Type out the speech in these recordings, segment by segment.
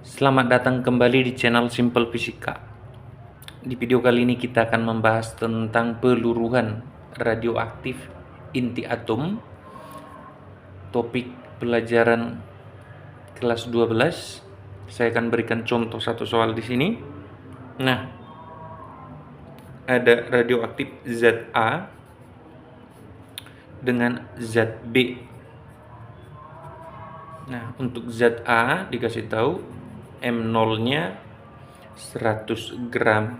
Selamat datang kembali di channel Simple Fisika. Di video kali ini kita akan membahas tentang peluruhan radioaktif inti atom. Topik pelajaran kelas 12. Saya akan berikan contoh satu soal di sini. Nah, ada radioaktif zat A dengan zat B. Nah, untuk zat A dikasih tahu M0-nya 100 gram.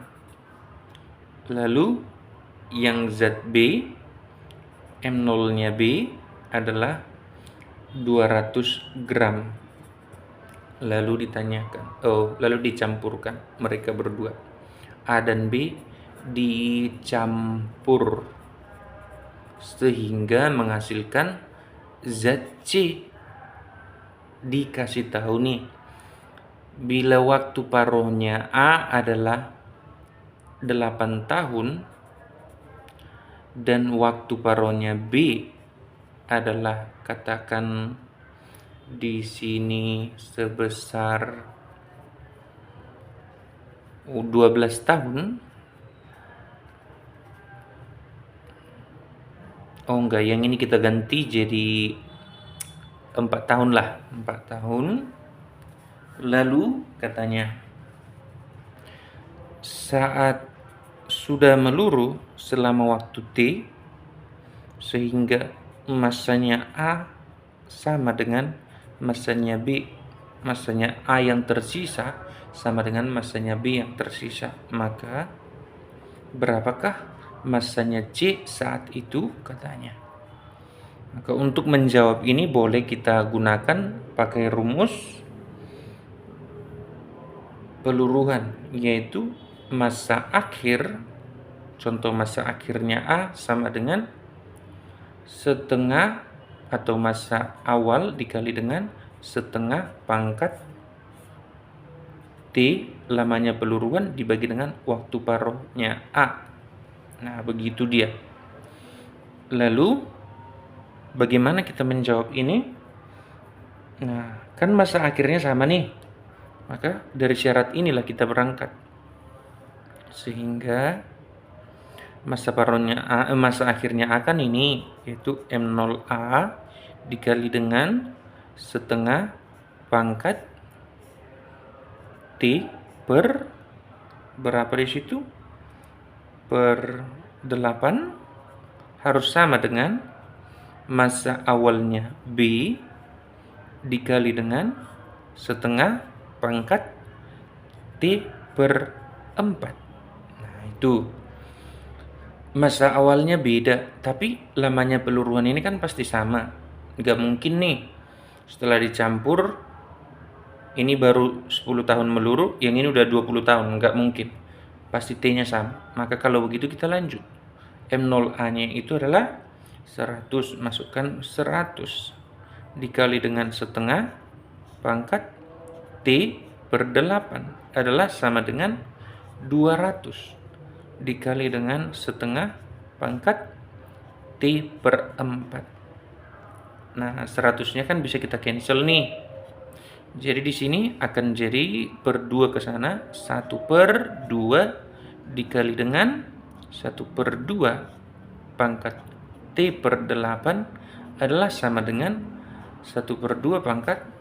Lalu yang zat B, M0-nya B adalah 200 gram. Lalu dicampurkan mereka berdua. A dan B dicampur sehingga menghasilkan zat C. Dikasih tahu nih, bila waktu parohnya A adalah 8 tahun dan waktu parohnya B adalah, katakan di sini sebesar 12 tahun. Oh enggak, yang ini kita ganti jadi 4 tahun lah, 4 tahun. Lalu katanya saat sudah meluruh selama waktu T sehingga masanya A sama dengan masanya B, masanya A yang tersisa sama dengan masanya B yang tersisa, maka berapakah masanya C saat itu katanya. Maka untuk menjawab ini boleh kita gunakan pakai rumus peluruhan, yaitu massa akhir, contoh massa akhirnya A sama dengan setengah atau massa awal dikali dengan setengah pangkat T, lamanya peluruhan, dibagi dengan waktu parohnya A. Nah, begitu dia. Lalu bagaimana kita menjawab ini? Nah, kan massa akhirnya sama nih. Maka dari syarat inilah kita berangkat. Sehingga massa akhirnya A kan ini, yaitu M0A dikali dengan setengah pangkat T per berapa di situ? Per 8 harus sama dengan massa awalnya B dikali dengan setengah pangkat T per 4. Nah, itu massa awalnya beda, tapi lamanya peluruhan ini kan pasti sama. Nggak mungkin nih setelah dicampur ini baru 10 tahun meluruh, yang ini udah 20 tahun. Nggak mungkin, pasti T-nya sama. Maka kalau begitu kita lanjut. M0A-nya itu adalah 100, masukkan 100 dikali dengan setengah pangkat T per 8 adalah sama dengan 200 dikali dengan setengah pangkat T per 4. Nah, 100-nya kan bisa kita cancel nih. Jadi di sini akan jadi per 2 ke sana, 1 per 2 dikali dengan 1 per 2 pangkat T per 8 adalah sama dengan 1 per 2 pangkat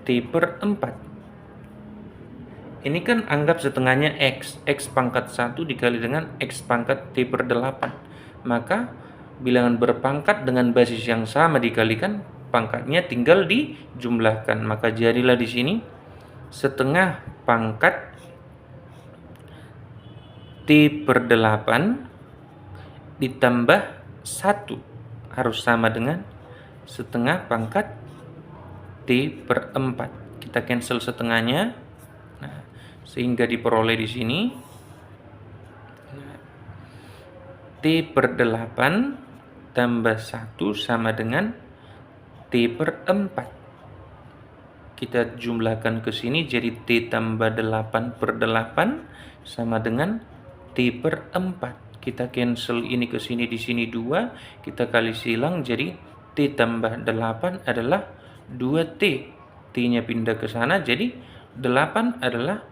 T per 4. Ini kan anggap setengahnya X pangkat 1 dikali dengan X pangkat T per 8. Maka bilangan berpangkat dengan basis yang sama dikalikan, pangkatnya tinggal dijumlahkan. Maka jadilah di sini setengah pangkat T per 8 ditambah 1 harus sama dengan setengah pangkat T per 4. Kita cancel setengahnya. Nah, sehingga diperoleh di sini T per 8 tambah 1 sama dengan T per 4. Kita jumlahkan ke sini jadi T tambah 8 per 8 sama dengan T per 4. Kita cancel ini ke sini, di sini 2, kita kali silang jadi T tambah 8 adalah 2T. T-nya pindah ke sana jadi 8 adalah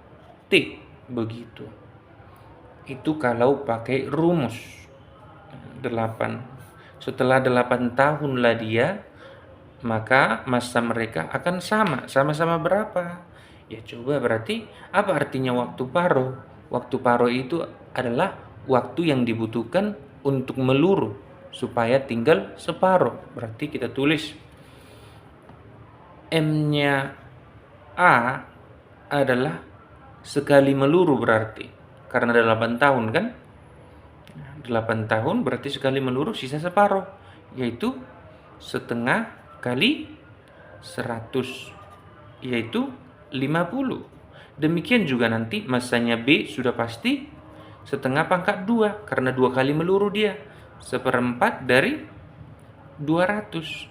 T. Begitu. Itu kalau pakai rumus 8. Setelah 8 tahun lah dia, maka masa mereka akan sama. Sama-sama berapa? Ya coba berarti apa artinya waktu paro? Waktu paro itu adalah waktu yang dibutuhkan untuk meluru supaya tinggal separuh. Berarti kita tulis M-nya A adalah sekali meluru berarti. Karena 8 tahun kan? 8 tahun berarti sekali meluru sisa separuh. Yaitu setengah kali 100. Yaitu 50. Demikian juga nanti masanya B sudah pasti setengah pangkat 2. Karena 2 kali meluru dia. 1/4 dari 200.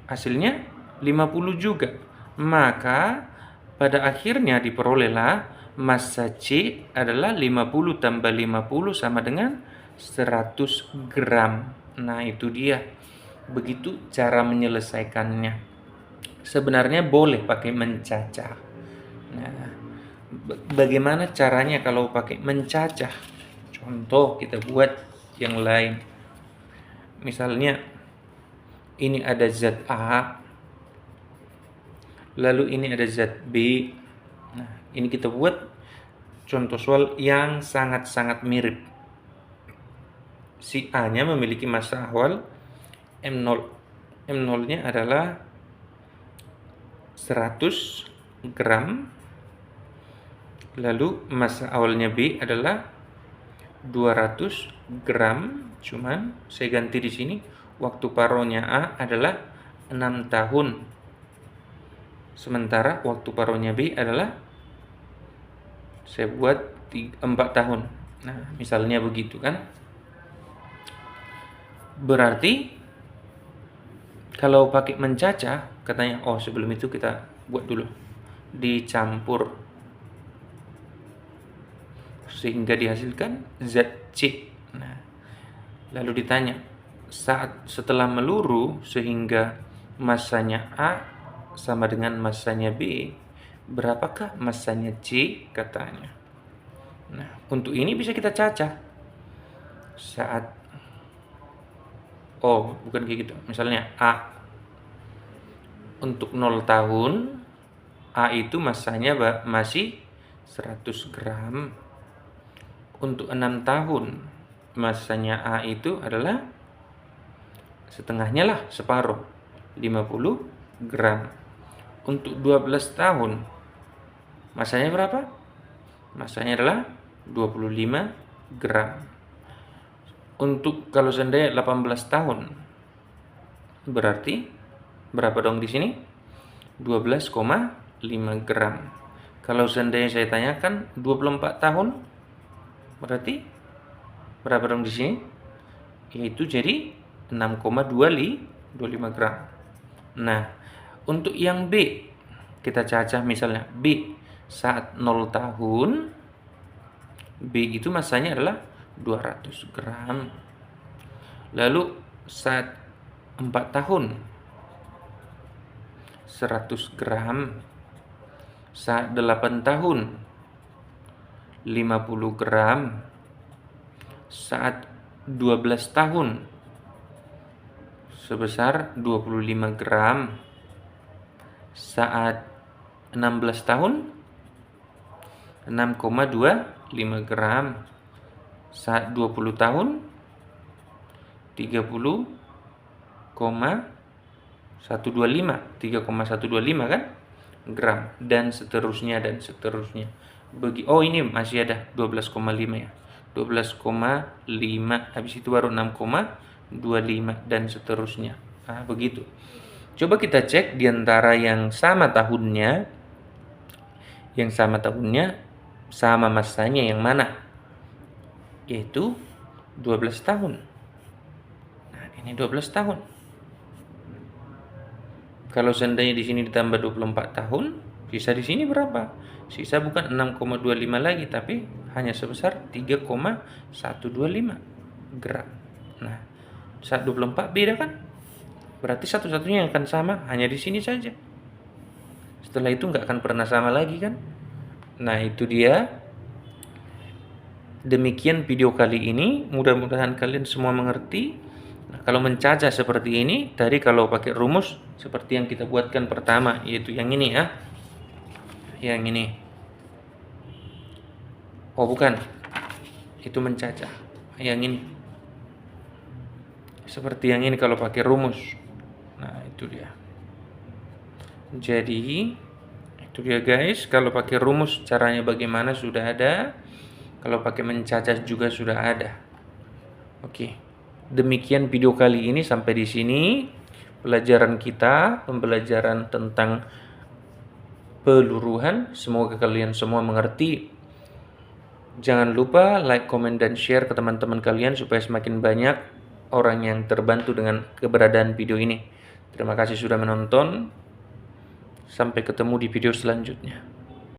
Hasilnya 50 juga. Maka pada akhirnya diperolehlah massa C adalah 50 tambah 50 sama dengan 100 gram. Nah itu dia. Begitu cara menyelesaikannya. Sebenarnya boleh pakai mencacah. Nah, bagaimana caranya kalau pakai mencacah? Contoh kita buat yang lain. Misalnya ini ada zat A, lalu ini ada zat B. Nah, ini kita buat contoh soal yang sangat-sangat mirip. Si A-nya memiliki massa awal M0. M0-nya adalah 100 gram. Lalu massa awalnya B adalah 200 gram. Cuman saya ganti di sini waktu paronya A adalah 6 tahun. Sementara waktu paronya B adalah saya buat 4 tahun. Nah, misalnya begitu kan. Berarti kalau pakai mencacah, katanya sebelum itu kita buat dulu dicampur sehingga dihasilkan zat C. Nah, lalu ditanya setelah meluru sehingga massanya A sama dengan massanya B, berapakah massanya C katanya. Nah, untuk ini bisa kita cacah. Bukan kayak gitu. Misalnya A untuk 0 tahun, A itu massanya masih 100 gram. Untuk 6 tahun, massanya A itu adalah setengahnya lah, separuh, 50 gram. Untuk 12 tahun, massanya berapa? Massanya adalah 25 gram. Untuk kalau seandainya 18 tahun, berarti berapa dong di sini? 12,5 gram. Kalau seandainya saya tanyakan 24 tahun, berarti berapa dong di sini? Yaitu jadi 6,25 gram. Nah, untuk yang B kita cacah misalnya B saat 0 tahun, B itu massanya adalah 200 gram. Lalu saat 4 tahun 100 gram. Saat 8 tahun 50 gram. Saat 12 tahun sebesar 25 gram. Saat 16 tahun 6,25 gram. Saat 20 tahun 3,125 kan gram, dan seterusnya. Ini masih ada 12,5 ya. 12,5 habis itu baru 6,25 dan seterusnya. Nah, begitu. Coba kita cek di antara yang sama tahunnya. Yang sama tahunnya sama massanya yang mana? Yaitu 12 tahun. Nah, ini 12 tahun. Kalau seandainya di sini ditambah 24 tahun, sisa di sini berapa? Sisa bukan 6,25 lagi, tapi hanya sebesar 3,125 gram. Nah, saat 24 beda kan? Berarti satu-satunya yang akan sama hanya di sini saja. Setelah itu nggak akan pernah sama lagi kan? Nah, itu dia. Demikian video kali ini, mudah-mudahan kalian semua mengerti. Nah, kalau mencacah seperti ini, tadi kalau pakai rumus seperti yang kita buatkan pertama, yaitu yang ini ya. Yang ini. Oh, bukan. Itu mencacah. Yang ini. Seperti yang ini kalau pakai rumus. Nah, itu dia. Jadi, itu dia guys, kalau pakai rumus caranya bagaimana sudah ada. Kalau pakai mencacah juga sudah ada. Oke. Demikian video kali ini, sampai di sini pelajaran kita, pembelajaran tentang peluruhan. Semoga kalian semua mengerti. Jangan lupa like, comment, dan share ke teman-teman kalian supaya semakin banyak orang yang terbantu dengan keberadaan video ini. Terima kasih sudah menonton. Sampai ketemu di video selanjutnya.